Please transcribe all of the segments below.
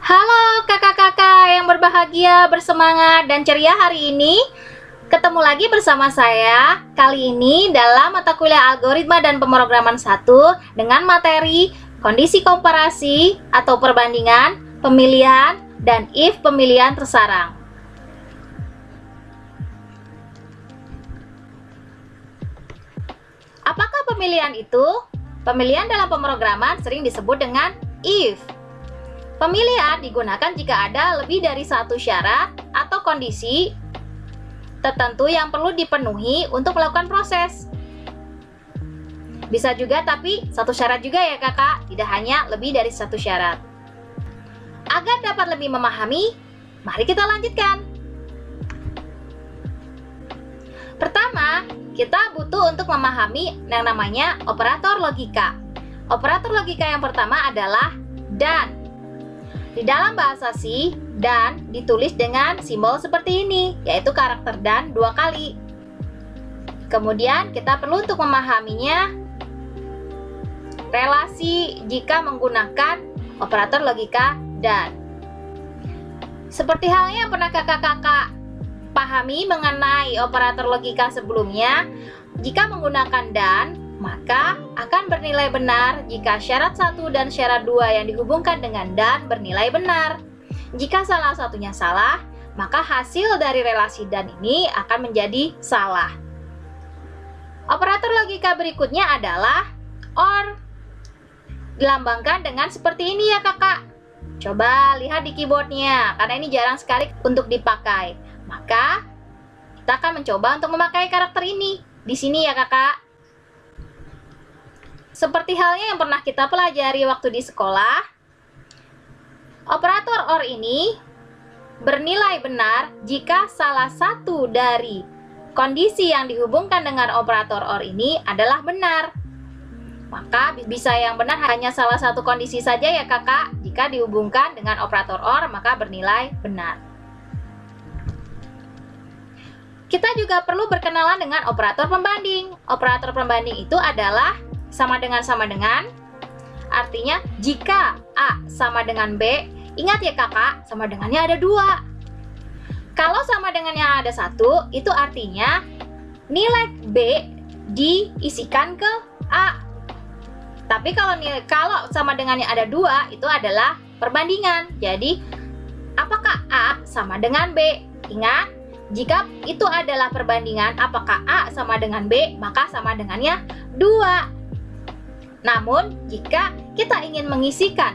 Halo kakak-kakak yang berbahagia, bersemangat, dan ceria hari ini. Ketemu lagi bersama saya kali ini dalam mata kuliah Algoritma dan Pemrograman 1 dengan materi kondisi komparasi atau perbandingan, pemilihan, dan if pemilihan tersarang. Apakah pemilihan itu? Pemilihan dalam pemrograman sering disebut dengan if. Pemilihan digunakan jika ada lebih dari satu syarat atau kondisi tertentu yang perlu dipenuhi untuk melakukan proses. Bisa juga tapi satu syarat juga ya kakak, tidak hanya lebih dari satu syarat. Agar dapat lebih memahami, mari kita lanjutkan. Pertama, kita butuh untuk memahami yang namanya operator logika. Operator logika yang pertama adalah dan. Di dalam bahasa C, dan ditulis dengan simbol seperti ini, yaitu karakter dan 2 kali. Kemudian kita perlu untuk memahaminya relasi jika menggunakan operator logika dan. Seperti halnya yang pernah kakak-kakak pahami mengenai operator logika sebelumnya, jika menggunakan dan, maka akan bernilai benar jika syarat 1 dan syarat 2 yang dihubungkan dengan dan bernilai benar. Jika salah satunya salah, maka hasil dari relasi dan ini akan menjadi salah. Operator logika berikutnya adalah OR. Dilambangkan dengan seperti ini ya kakak. Coba lihat di keyboardnya, karena ini jarang sekali untuk dipakai. Maka kita akan mencoba untuk memakai karakter ini di sini ya kakak. Seperti halnya yang pernah kita pelajari waktu di sekolah, operator OR ini bernilai benar jika salah satu dari kondisi yang dihubungkan dengan operator OR ini adalah benar. Maka bisa yang benar hanya salah satu kondisi saja ya kakak. Jika dihubungkan dengan operator OR maka bernilai benar. Kita juga perlu berkenalan dengan operator pembanding. Operator pembanding itu adalah sama dengan, artinya jika A sama dengan B, ingat ya kakak, sama dengannya ada 2. Kalau sama dengannya ada 1, itu artinya nilai B diisikan ke A. Tapi kalau sama dengannya ada 2, itu adalah perbandingan. Jadi, apakah A sama dengan B? Ingat, jika itu adalah perbandingan, apakah A sama dengan B, maka sama dengannya 2. Namun, jika kita ingin mengisikan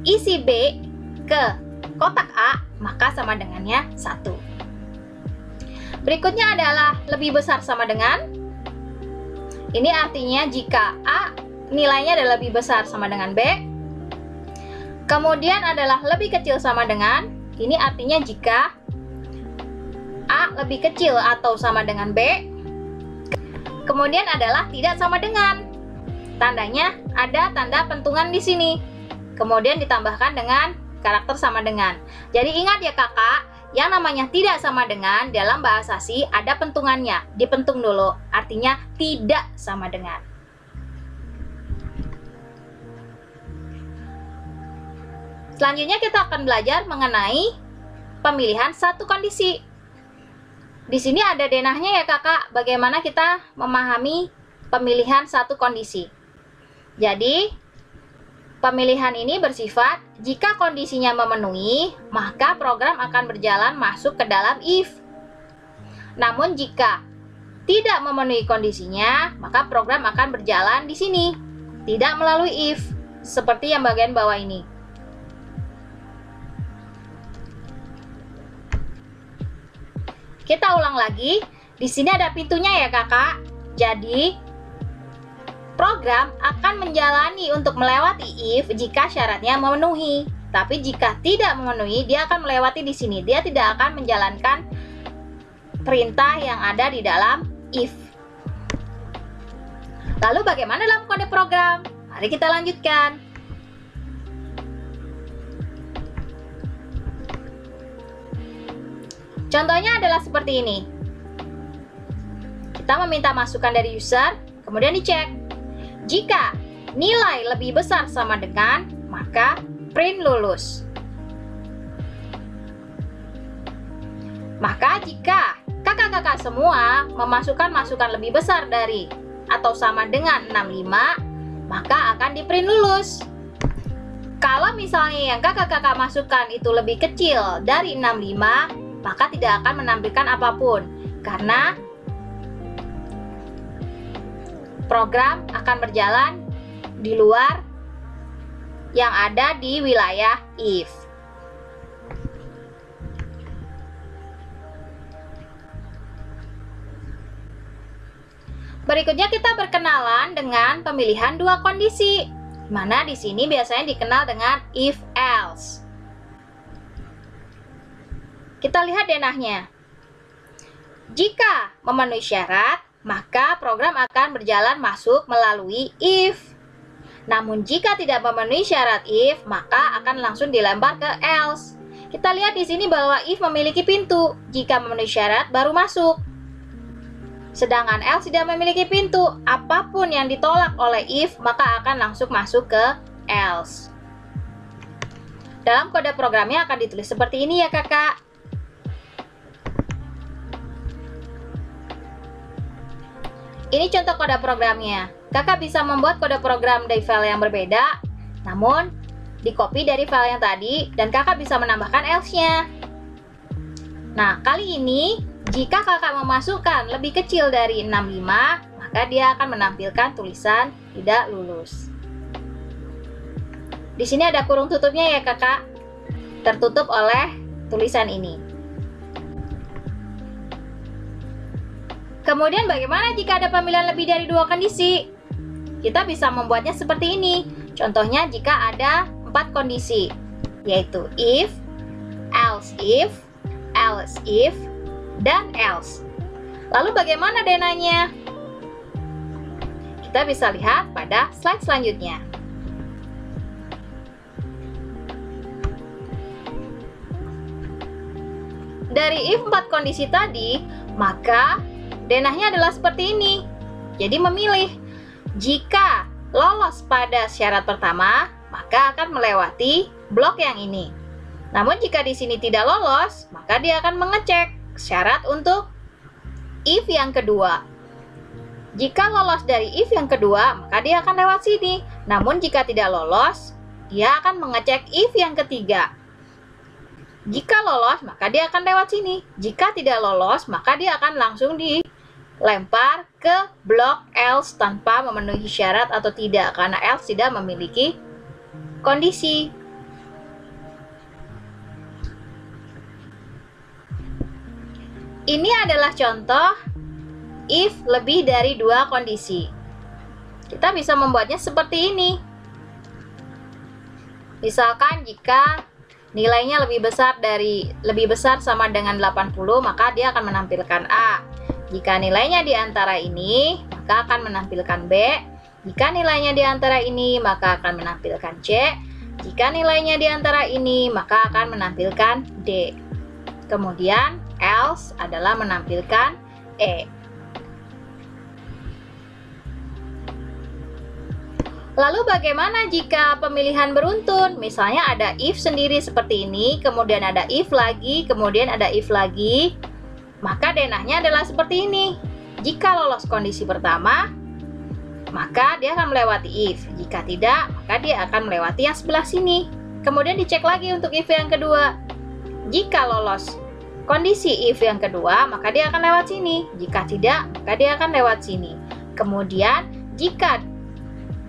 isi B ke kotak A, maka sama dengannya 1. Berikutnya adalah lebih besar sama dengan. Ini artinya jika A nilainya adalah lebih besar sama dengan B. Kemudian adalah lebih kecil sama dengan. Ini artinya jika A lebih kecil atau sama dengan B. Kemudian adalah tidak sama dengan. Tandanya ada tanda pentungan di sini. Kemudian ditambahkan dengan karakter sama dengan. Jadi ingat ya kakak, yang namanya tidak sama dengan dalam bahasa C ada pentungannya. Dipentung dulu, artinya tidak sama dengan. Selanjutnya kita akan belajar mengenai pemilihan satu kondisi. Di sini ada denahnya ya kakak, bagaimana kita memahami pemilihan satu kondisi. Jadi, pemilihan ini bersifat jika kondisinya memenuhi, maka program akan berjalan masuk ke dalam if. Namun jika tidak memenuhi kondisinya, maka program akan berjalan di sini, tidak melalui if, seperti yang bagian bawah ini. Kita ulang lagi, di sini ada pintunya ya kakak. Jadi, program akan menjalani untuk melewati if jika syaratnya memenuhi. Tapi jika tidak memenuhi, dia akan melewati di sini. Dia tidak akan menjalankan perintah yang ada di dalam if. Lalu bagaimana dalam kode program? Mari kita lanjutkan. Contohnya adalah seperti ini. Kita meminta masukan dari user, kemudian dicek. Jika nilai lebih besar sama dengan, maka print lulus. Maka jika kakak-kakak semua memasukkan masukan lebih besar dari atau sama dengan 65, maka akan di-print lulus. Kalau misalnya yang kakak-kakak masukkan itu lebih kecil dari 65, maka tidak akan menampilkan apapun, karena program akan berjalan di luar yang ada di wilayah if. Berikutnya kita berkenalan dengan pemilihan dua kondisi, mana di sini biasanya dikenal dengan if else. Kita lihat denahnya. Jika memenuhi syarat, maka program akan berjalan masuk melalui if. Namun jika tidak memenuhi syarat if, maka akan langsung dilempar ke else. Kita lihat di sini bahwa if memiliki pintu. Jika memenuhi syarat baru masuk. Sedangkan else tidak memiliki pintu. Apapun yang ditolak oleh if, maka akan langsung masuk ke else. Dalam kode programnya akan ditulis seperti ini ya kakak. Ini contoh kode programnya. Kakak bisa membuat kode program dari file yang berbeda, namun di-copy dari file yang tadi, dan kakak bisa menambahkan else-nya. Nah, kali ini jika kakak memasukkan lebih kecil dari 65, maka dia akan menampilkan tulisan tidak lulus. Di sini ada kurung tutupnya ya kakak, tertutup oleh tulisan ini. Kemudian bagaimana jika ada pemilihan lebih dari dua kondisi? Kita bisa membuatnya seperti ini. Contohnya jika ada 4 kondisi, yaitu if, else if, dan else. Lalu bagaimana denahnya? Kita bisa lihat pada slide selanjutnya. Dari if 4 kondisi tadi, maka denahnya adalah seperti ini. Jadi memilih. Jika lolos pada syarat pertama, maka akan melewati blok yang ini. Namun jika di sini tidak lolos, maka dia akan mengecek syarat untuk if yang kedua. Jika lolos dari if yang kedua, maka dia akan lewat sini. Namun jika tidak lolos, dia akan mengecek if yang ketiga. Jika lolos, maka dia akan lewat sini. Jika tidak lolos, maka dia akan langsung dilempar ke blok else tanpa memenuhi syarat atau tidak, karena else tidak memiliki kondisi. Ini adalah contoh if lebih dari 2 kondisi. Kita bisa membuatnya seperti ini. Misalkan jika nilainya lebih besar sama dengan 80, maka dia akan menampilkan A. Jika nilainya di antara ini, maka akan menampilkan B. Jika nilainya di antara ini, maka akan menampilkan C. Jika nilainya di antara ini, maka akan menampilkan D. Kemudian else adalah menampilkan E. Lalu bagaimana jika pemilihan beruntun? Misalnya ada if sendiri seperti ini, kemudian ada if lagi, kemudian ada if lagi. Maka denahnya adalah seperti ini. Jika lolos kondisi pertama, maka dia akan melewati if. Jika tidak, maka dia akan melewati yang sebelah sini. Kemudian dicek lagi untuk if yang kedua. Jika lolos kondisi if yang kedua, maka dia akan lewat sini. Jika tidak, maka dia akan lewat sini.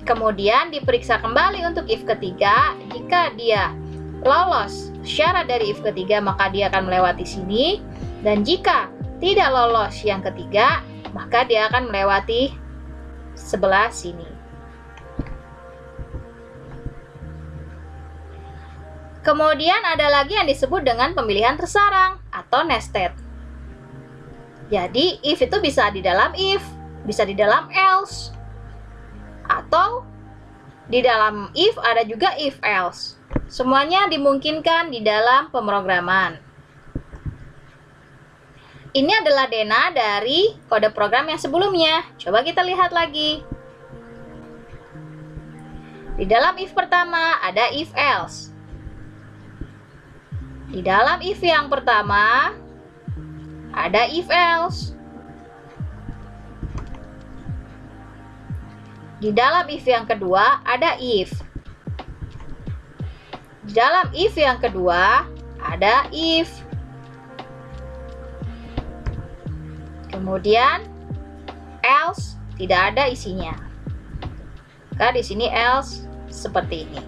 Kemudian diperiksa kembali untuk if ketiga. Jika dia lolos syarat dari if ketiga, maka dia akan melewati sini. Dan jika tidak lolos yang ketiga, maka dia akan melewati sebelah sini. Kemudian ada lagi yang disebut dengan pemilihan tersarang atau nested. Jadi if itu bisa di dalam if, bisa di dalam else, atau di dalam if ada juga if else. Semuanya dimungkinkan di dalam pemrograman. Ini adalah denah dari kode program yang sebelumnya. Coba kita lihat lagi. Di dalam if pertama ada if else. Di dalam if yang pertama ada if else. Di dalam if yang kedua ada if. Di dalam if yang kedua ada if. Kemudian else tidak ada isinya. Maka di sini else seperti ini.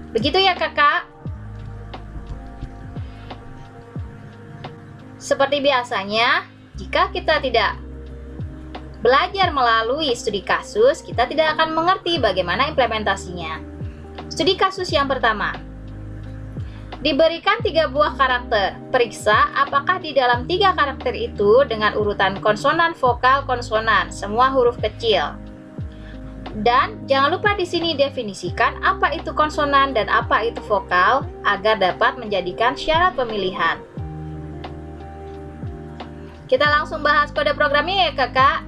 Begitu ya kakak. Seperti biasanya, jika kita tidak belajar melalui studi kasus, kita tidak akan mengerti bagaimana implementasinya. Studi kasus yang pertama. Diberikan 3 buah karakter. Periksa apakah di dalam 3 karakter itu dengan urutan konsonan, vokal, konsonan, semua huruf kecil. Dan jangan lupa di sini definisikan apa itu konsonan dan apa itu vokal agar dapat menjadikan syarat pemilihan. Kita langsung bahas kode programnya ya kakak.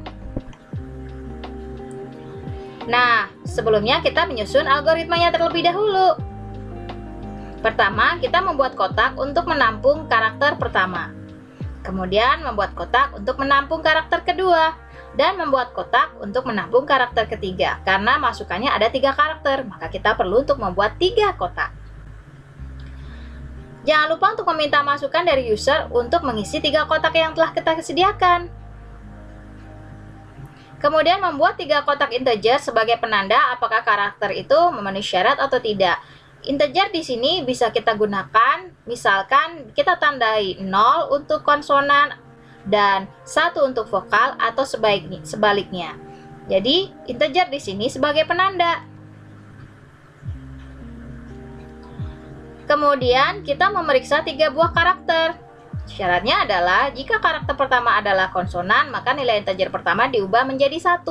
Nah, sebelumnya kita menyusun algoritmanya terlebih dahulu. Pertama, kita membuat kotak untuk menampung karakter pertama. Kemudian membuat kotak untuk menampung karakter kedua. Dan membuat kotak untuk menampung karakter ketiga. Karena masukannya ada 3 karakter, maka kita perlu untuk membuat 3 kotak. Jangan lupa untuk meminta masukan dari user untuk mengisi 3 kotak yang telah kita sediakan. Kemudian membuat 3 kotak integer sebagai penanda apakah karakter itu memenuhi syarat atau tidak. Integer di sini bisa kita gunakan, misalkan kita tandai 0 untuk konsonan dan 1 untuk vokal atau sebaliknya. Jadi integer di sini sebagai penanda. Kemudian kita memeriksa 3 buah karakter. Syaratnya adalah jika karakter pertama adalah konsonan, maka nilai integer pertama diubah menjadi 1.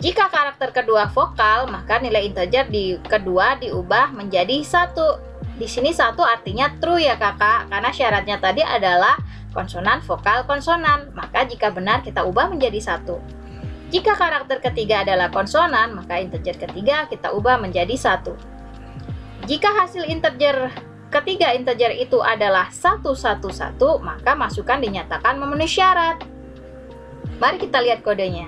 Jika karakter kedua vokal, maka nilai integer kedua diubah menjadi 1. Di sini 1 artinya true ya kakak, karena syaratnya tadi adalah konsonan, vokal, konsonan. Maka jika benar kita ubah menjadi 1. Jika karakter ketiga adalah konsonan, maka integer ketiga kita ubah menjadi 1. Jika hasil ketiga integer itu adalah 111, maka masukan dinyatakan memenuhi syarat. Mari kita lihat kodenya.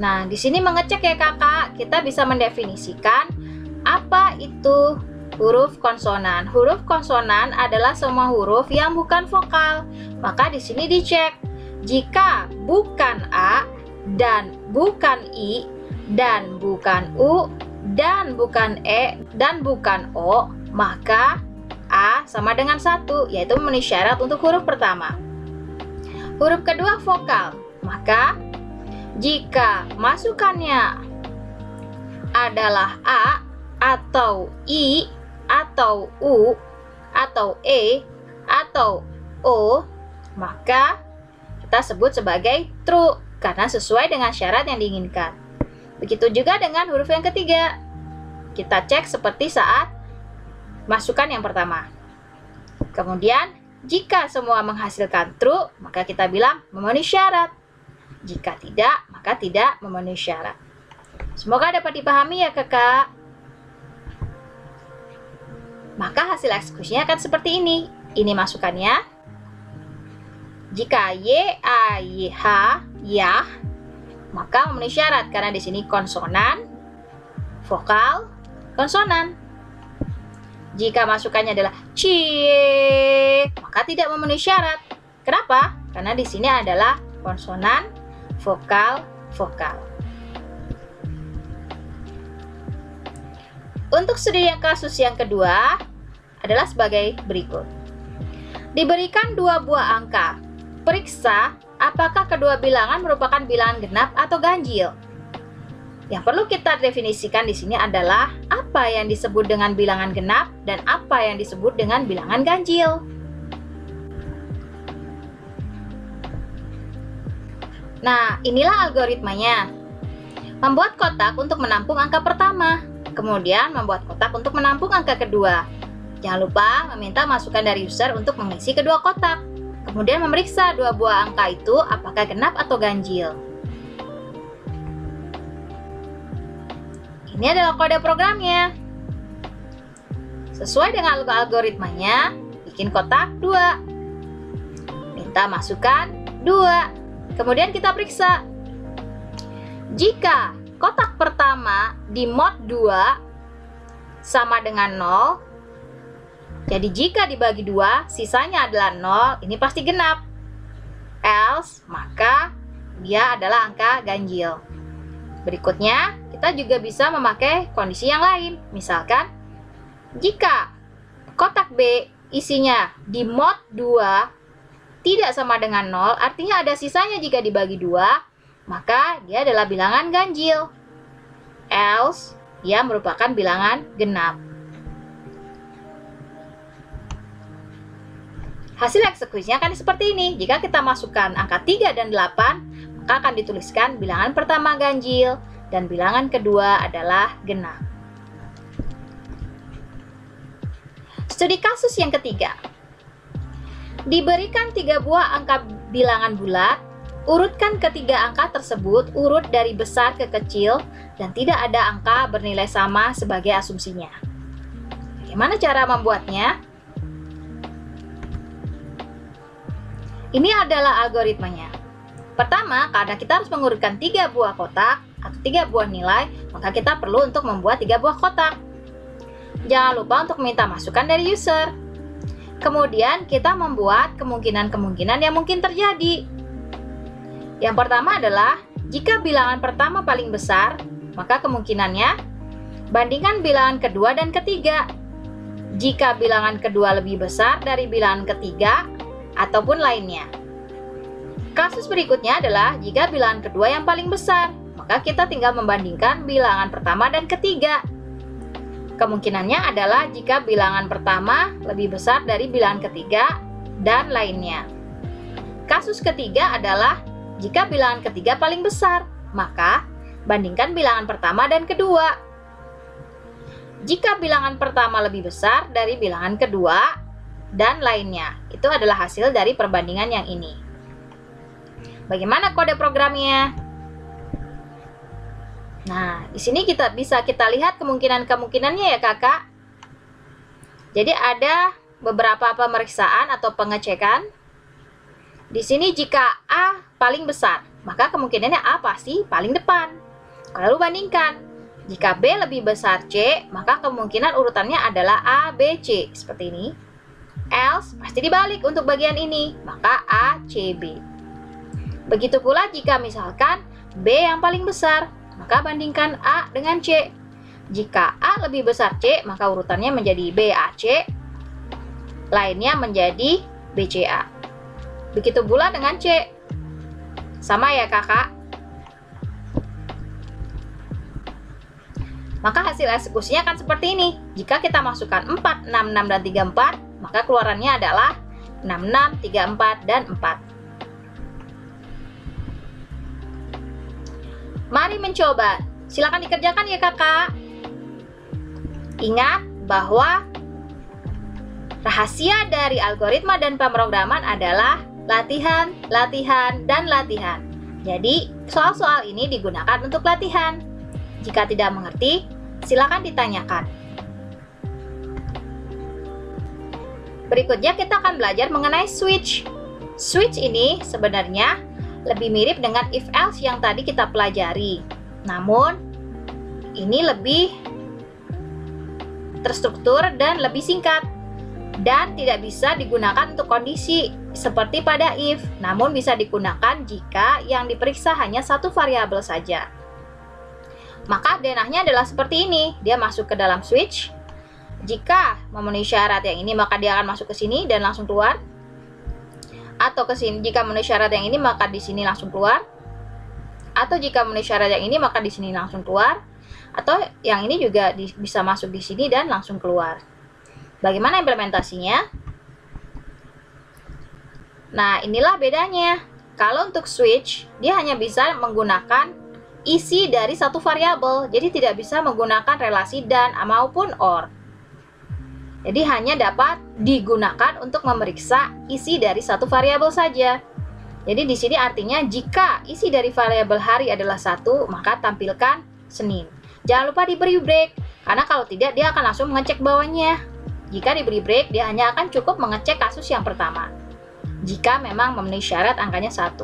Nah, di sini mengecek ya kakak, kita bisa mendefinisikan apa itu huruf konsonan. Huruf konsonan adalah semua huruf yang bukan vokal. Maka di sini dicek. Jika bukan A dan bukan I dan bukan U dan bukan E dan bukan O, maka A sama dengan 1, yaitu memenuhi syarat untuk huruf pertama. Huruf kedua vokal, maka jika masukannya adalah A atau I atau U atau E atau O, maka kita sebut sebagai true karena sesuai dengan syarat yang diinginkan. Begitu juga dengan huruf yang ketiga. Kita cek seperti saat masukan yang pertama. Kemudian, jika semua menghasilkan true, maka kita bilang memenuhi syarat. Jika tidak, maka tidak memenuhi syarat. Semoga dapat dipahami ya kakak. Maka hasil eksekusinya akan seperti ini. Ini masukannya. Jika Y, A, Y, H, Yah, maka memenuhi syarat karena di sini konsonan, vokal, konsonan. Jika masukannya adalah Cie, maka tidak memenuhi syarat. Kenapa? Karena di sini adalah konsonan, vokal, vokal. Untuk studi kasus yang kedua adalah sebagai berikut. Diberikan 2 buah angka. Periksa apakah kedua bilangan merupakan bilangan genap atau ganjil. Yang perlu kita definisikan di sini adalah apa yang disebut dengan bilangan genap dan apa yang disebut dengan bilangan ganjil. Nah, inilah algoritmanya. Membuat kotak untuk menampung angka pertama, kemudian membuat kotak untuk menampung angka kedua. Jangan lupa meminta masukan dari user untuk mengisi kedua kotak. Kemudian memeriksa 2 buah angka itu apakah genap atau ganjil. Ini adalah kode programnya. Sesuai dengan algoritmanya, bikin kotak 2. Minta masukkan 2. Kemudian kita periksa. Jika kotak pertama di mod 2 sama dengan 0, jadi jika dibagi 2, sisanya adalah 0, ini pasti genap. Else, maka dia adalah angka ganjil. Berikutnya, kita juga bisa memakai kondisi yang lain. Misalkan, jika kotak B isinya di mod 2 tidak sama dengan 0, artinya ada sisanya jika dibagi 2, maka dia adalah bilangan ganjil. Else, ia merupakan bilangan genap. Hasil eksekusinya akan seperti ini. Jika kita masukkan angka 3 dan 8, maka akan dituliskan bilangan pertama ganjil dan bilangan kedua adalah genap. Studi kasus yang ketiga. Diberikan 3 buah angka bilangan bulat, urutkan ketiga angka tersebut urut dari besar ke kecil dan tidak ada angka bernilai sama sebagai asumsinya. Bagaimana cara membuatnya? Ini adalah algoritmanya. Pertama, karena kita harus mengurutkan 3 buah kotak atau 3 buah nilai, maka kita perlu untuk membuat 3 buah kotak. Jangan lupa untuk minta masukan dari user. Kemudian kita membuat kemungkinan-kemungkinan yang mungkin terjadi. Yang pertama adalah, jika bilangan pertama paling besar, maka kemungkinannya bandingkan bilangan kedua dan ketiga. Jika bilangan kedua lebih besar dari bilangan ketiga, ataupun lainnya. Kasus berikutnya adalah jika bilangan kedua yang paling besar, maka kita tinggal membandingkan bilangan pertama dan ketiga. Kemungkinannya adalah jika bilangan pertama lebih besar dari bilangan ketiga dan lainnya. Kasus ketiga adalah jika bilangan ketiga paling besar, maka bandingkan bilangan pertama dan kedua. Jika bilangan pertama lebih besar dari bilangan kedua dan lainnya, itu adalah hasil dari perbandingan yang ini. Bagaimana kode programnya? Nah, di sini bisa kita lihat kemungkinan-kemungkinannya ya kakak. Jadi ada beberapa pemeriksaan atau pengecekan. Di sini jika A paling besar, maka kemungkinannya A pasti paling depan. Lalu bandingkan. Jika B lebih besar C, maka kemungkinan urutannya adalah A, B, C. Seperti ini. Else, pasti dibalik untuk bagian ini, maka A, C, B. Begitu pula jika misalkan B yang paling besar, maka bandingkan A dengan C. Jika A lebih besar C, maka urutannya menjadi B, A, C. Lainnya menjadi B, C, A. Begitu pula dengan C. Sama ya kakak? Maka hasil eksekusinya akan seperti ini. Jika kita masukkan 4, 6, 6, dan 3, 4, maka keluarannya adalah 6, 6, 3, 4, dan 4. Mari mencoba. Silakan dikerjakan ya kakak. Ingat bahwa rahasia dari algoritma dan pemrograman adalah latihan, latihan, dan latihan. Jadi, soal-soal ini digunakan untuk latihan. Jika tidak mengerti, silakan ditanyakan. Berikutnya kita akan belajar mengenai switch. Switch ini sebenarnya lebih mirip dengan if else yang tadi kita pelajari. Namun, ini lebih terstruktur dan lebih singkat. Dan tidak bisa digunakan untuk kondisi seperti pada if, namun bisa digunakan jika yang diperiksa hanya satu variabel saja. Maka denahnya adalah seperti ini, dia masuk ke dalam switch. Jika memenuhi syarat yang ini, maka dia akan masuk ke sini dan langsung keluar. Atau ke sini, jika memenuhi syarat yang ini, maka di sini langsung keluar. Atau jika memenuhi syarat yang ini, maka di sini langsung keluar. Atau yang ini juga bisa masuk di sini dan langsung keluar. Bagaimana implementasinya? Nah, inilah bedanya. Kalau untuk switch, dia hanya bisa menggunakan isi dari satu variabel, jadi tidak bisa menggunakan relasi dan maupun or. Jadi hanya dapat digunakan untuk memeriksa isi dari satu variabel saja. Jadi di sini artinya jika isi dari variabel hari adalah 1, maka tampilkan Senin. Jangan lupa diberi break, karena kalau tidak dia akan langsung mengecek bawahnya. Jika diberi break, dia hanya akan cukup mengecek kasus yang pertama. Jika memang memenuhi syarat angkanya 1.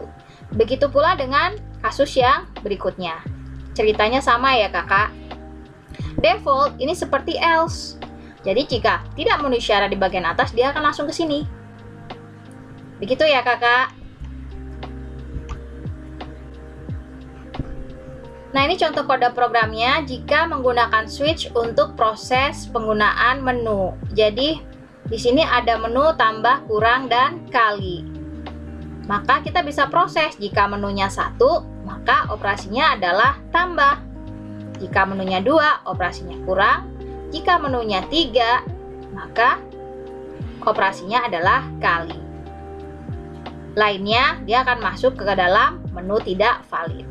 Begitu pula dengan kasus yang berikutnya. Ceritanya sama ya kakak. Default ini seperti else. Jadi jika tidak memenuhi syarat di bagian atas, dia akan langsung ke sini. Begitu ya kakak. Nah, ini contoh kode programnya jika menggunakan switch untuk proses penggunaan menu. Jadi, di sini ada menu tambah, kurang, dan kali. Maka kita bisa proses. Jika menunya 1, maka operasinya adalah tambah. Jika menunya 2, operasinya kurang. Jika menunya 3, maka operasinya adalah kali. Lainnya, dia akan masuk ke dalam menu tidak valid.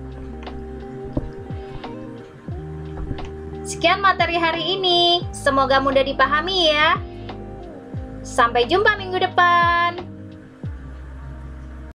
Sekian materi hari ini, semoga mudah dipahami ya. Sampai jumpa minggu depan.